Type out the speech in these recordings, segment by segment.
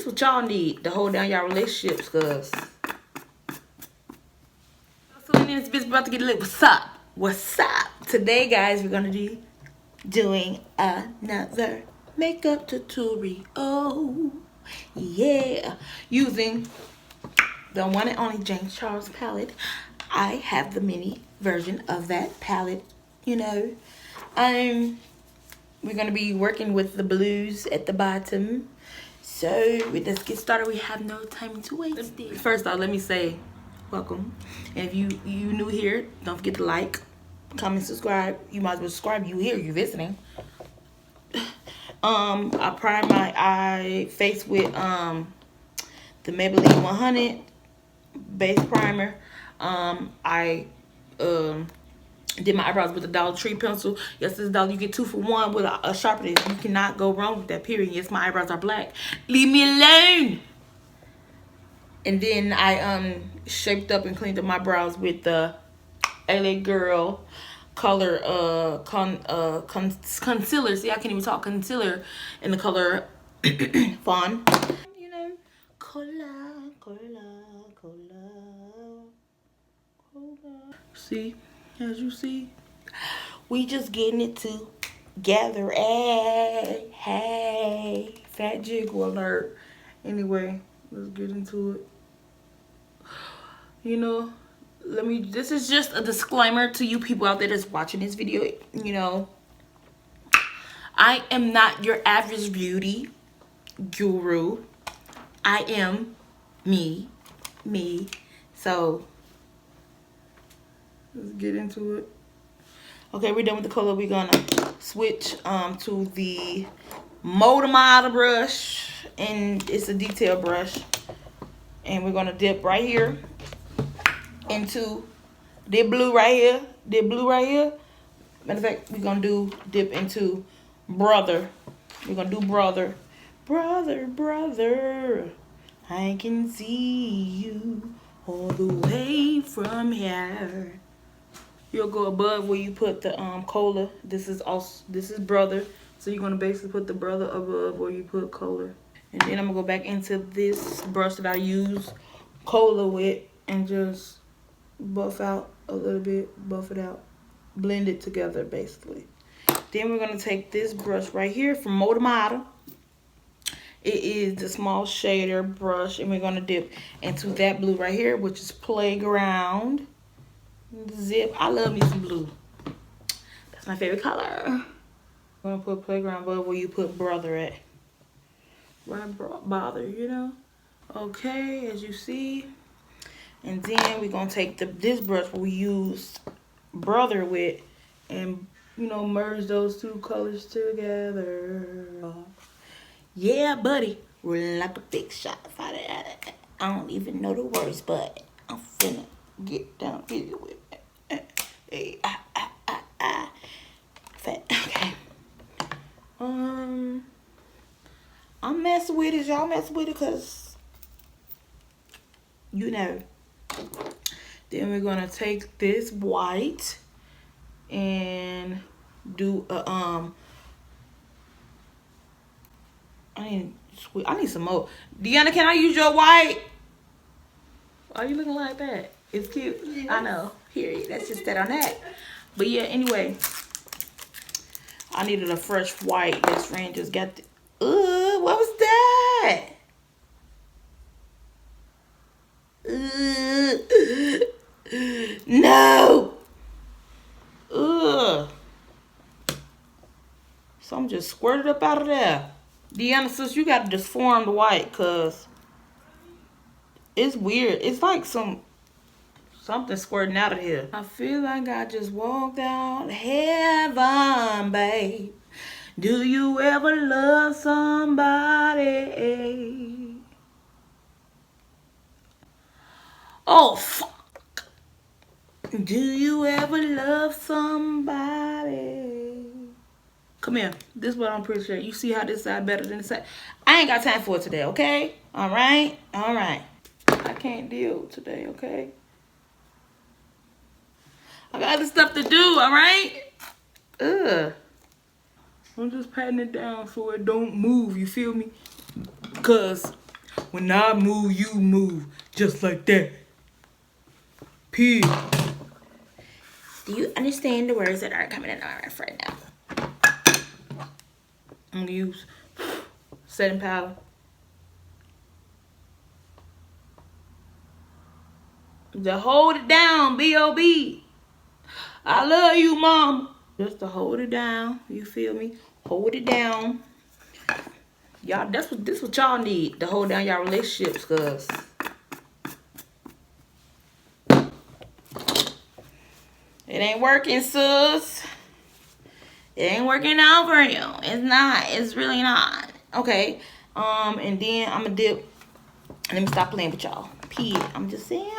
this what y'all need to hold down y'all relationships, cause SALINA, this bitch about to get lit. What's up? What's up? Today, guys, we're gonna be doing another makeup tutorial. Oh, yeah. Using the one and only James Charles palette. I have the mini version of that palette, you know. We're gonna be working with the blues at the bottom. So let's get started. We have no time to waste. First off, let me say welcome. And if you new here, don't forget to like, comment, subscribe. You might as well subscribe. You here, you visiting. I prime my face with the Maybelline 100 base primer. I did my eyebrows with a Dollar Tree pencil. Yes, this dollar, you get 2 for 1 with a sharpener. You cannot go wrong with that, period. Yes, my eyebrows are black. Leave me alone. And then I shaped up and cleaned up my brows with the LA Girl color concealer. See, I can't even talk. Concealer in the color Fawn. You know, cola. See, as you see, we just getting it together. Hey, fat jiggle alert. Anyway, let's get into it. You know, this is just a disclaimer to you people out there that's watching this video. You know, I am not your average beauty guru. I am me. So let's get into it. Okay, we're done with the color. We're gonna switch to the Moldamata brush, and it's a detail brush, and we're gonna dip right here into the blue right here. Matter of fact, we're gonna dip into brother. We're gonna do brother. I can see you all the way from here. You'll go above where you put the cola. This is brother. So you're gonna basically put the brother above where you put cola. And then I'm gonna go back into this brush that I use cola with and just buff out a little bit, buff it out, blend it together basically. Then we're gonna take this brush right here from Moldamata. It is the small shader brush, and we're gonna dip into that blue right here, which is Playground. Zip. I love me some blue. That's my favorite color. I'm gonna put Playground above where you put brother at. Right, bother, you know. Okay, as you see. And then we're gonna take this brush we used brother with, and you know, merge those two colors together. Yeah, buddy. Rolling like a big shot. I don't even know the words, but I'm finna get down here with it. Hey, Fat. Okay. I'm messing with it. Y'all messing with it, cause you know. Then we're gonna take this white and do a I need some more. Deanna, can I use your white? Why are you looking like that? It's cute. Yes. I know. Period. That's just that on that. But yeah, anyway. I needed a fresh white. This friend just got the... what was that? No. Some just squirted up out of there. Deanna, sis, you got to just form the white, cause it's weird. It's like something squirting out of here. I feel like I just walked out heaven, babe. Do you ever love somebody? Oh, fuck. Do you ever love somebody? Come here. This is what I'm pretty sure. You see how this side better than this side? I ain't got time for it today, okay? All right? All right. I can't deal today, okay? I got other stuff to do, all right? I'm just patting it down so it don't move, you feel me? Because When I move, you move. Just like that. P. Do you understand the words that are coming in our mouth right now? I'm gonna use setting powder. To hold it down, B.O.B. I love you, mom. Just to hold it down. You feel me? Hold it down. Y'all, this what y'all need to hold down y'all relationships, cause it ain't working, sis. It ain't working out for you. It's not. It's really not. Okay. And then I'm gonna dip. Let me stop playing with y'all. P. I'm just saying.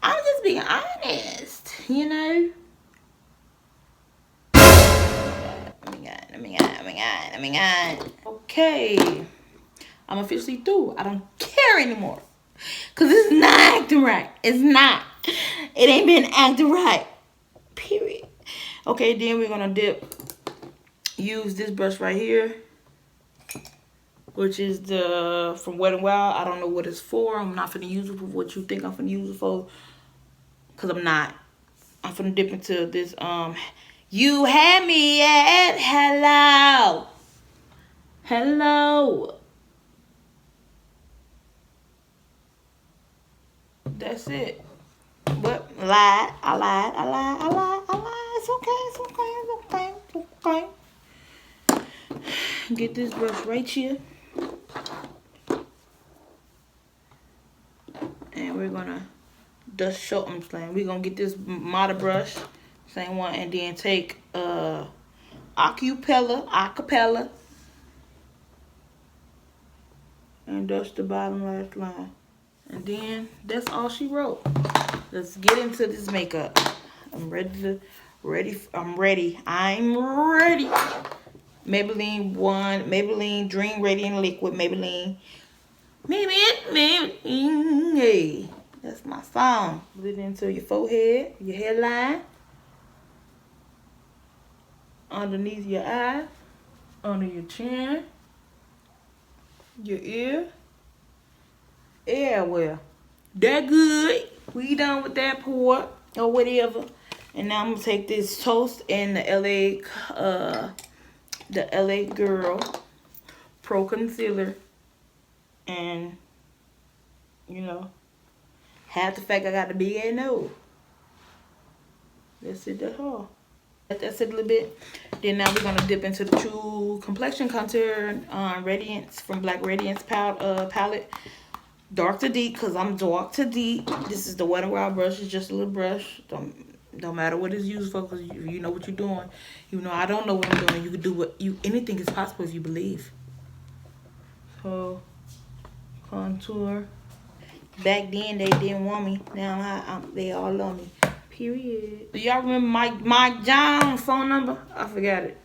I'm just being honest. You know. Oh my god. Okay. I'm officially through. I don't care anymore. Cause it's not acting right. It's not. It ain't been acting right. Period. Okay, then we're gonna use this brush right here, which is the from Wet n Wild. I don't know what it's for. I'm not finna use it for what you think I'm finna use it for, cause I'm not. I'm finna dip into this. You had me at hello. That's it. But I lied. It's okay. Get this brush right here. And we're gonna dust show. I'm playing. We're gonna get this model brush, same one, and then take acapella, and dust the bottom last line. And then that's all she wrote. Let's get into this makeup. I'm ready. I'm ready. Maybelline Dream Radiant Liquid. Maybelline. Hey, that's my song. Put it into your forehead, your hairline, underneath your eye, under your chin, your ear. Yeah, well, that good. We done with that pour or whatever. And now I'm gonna take this Toast and the LA Girl Pro Concealer, and you know, half the fact I got the big ass nose. That's it. That's all. That's it a little bit. Then now we're gonna dip into the True Complexion Contour Radiance from Black Radiance palette. Dark to deep, because I'm dark to deep. This is the Wet n Wild brush. It's just a little brush. Don't matter what it's used for, because you know what you're doing. You know I don't know what I'm doing. You can do anything is possible if you believe. So contour. Back then they didn't want me. Now they all love me. Period. Do y'all remember Mike John's phone number? I forgot it.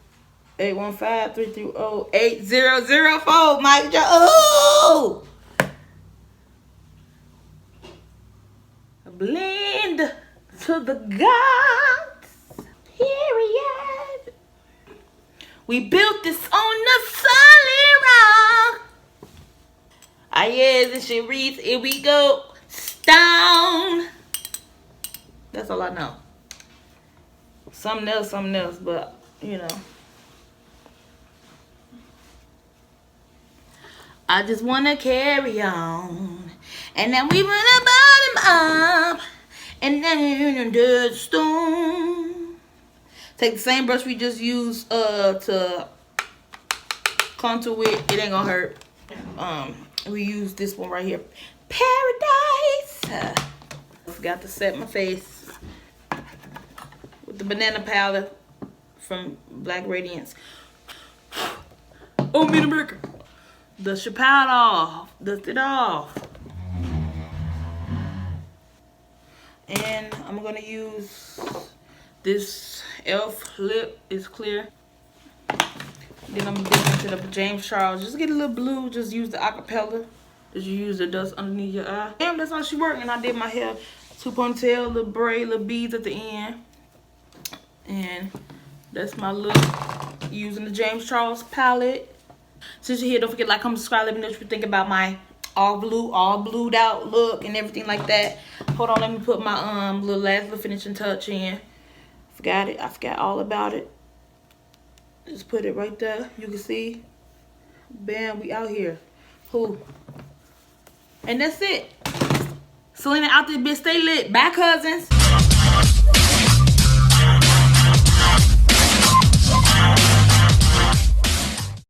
815-330-8004. Mike John. Oh! Blend to the gods. Period. We built this on the solid rock. Ah, yeah, this shit reads, here we go. Stone. That's all I know. Something else, but you know. I just wanna carry on. And then we run the bottom up. And then the stone. Take the same brush we just used to contour with. It ain't gonna hurt. We use this one right here. Paradise. I forgot to set my face with the banana palette from Black Radiance. Oh, me the breaker. Dust your powder off. Dust it off. And I'm gonna use this e.l.f. lip. It's clear. Then I'm gonna dip into the James Charles. Just get a little blue. Just use the acapella. Just use the dust underneath your eye. Damn, that's how she worked. And I did my hair 2 ponytail, little braid, little beads at the end. And that's my look using the James Charles palette. Since you're here, don't forget to like, comment, subscribe. Let me know what you think about my all blued out look and everything like that. Hold on, let me put my last little finishing touch in. Forgot it. I forgot all about it. Just put it right there. You can see. Bam, we out here. Who? And that's it. Salina out this bitch. Stay lit. Bye, cousins.